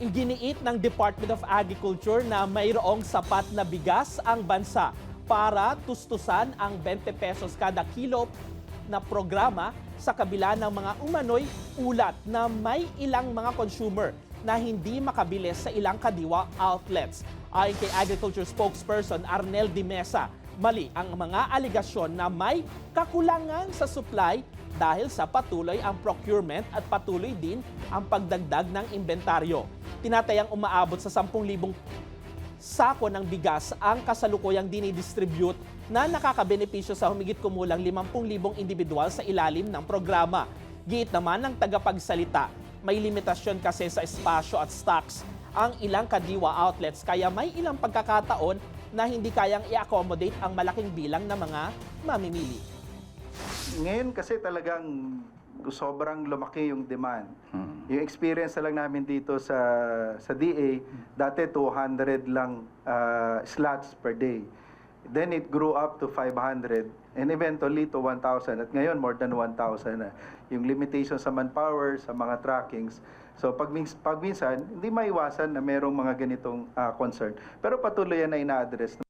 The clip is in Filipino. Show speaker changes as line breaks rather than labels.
Iginiit ng Department of Agriculture na mayroong sapat na bigas ang bansa para tustusan ang 20 pesos kada kilo na programa sa kabila ng mga umano'y ulat na may ilang mga consumer na hindi makabili sa ilang kadiwa outlets. Ayon kay Agriculture spokesperson Arnel Di Mesa, mali ang mga aligasyon na may kakulangan sa supply dahil sa patuloy ang procurement at patuloy din ang pagdagdag ng inventaryo. Tinatayang umaabot sa 10,000 sako ng bigas ang kasalukuyang dinidistribute na nakakabenepisyo sa humigit kumulang 50,000 individual sa ilalim ng programa. Giit naman ng tagapagsalita, may limitasyon kasi sa espasyo at stocks ang ilang kadiwa outlets kaya may ilang pagkakataon na hindi kayang i-accommodate ang malaking bilang ng mga mamimili.
Ngayon kasi talagang sobrang lumaki yung demand. Yung experience na lang namin dito sa DA, dati 200 lang slots per day. Then it grew up to 500 and eventually to 1,000. At ngayon, more than 1,000 na. Yung limitation sa manpower, sa mga trackings. So pag minsan, hindi maiwasan na merong mga ganitong concern. Pero patuloy yan na ina-address.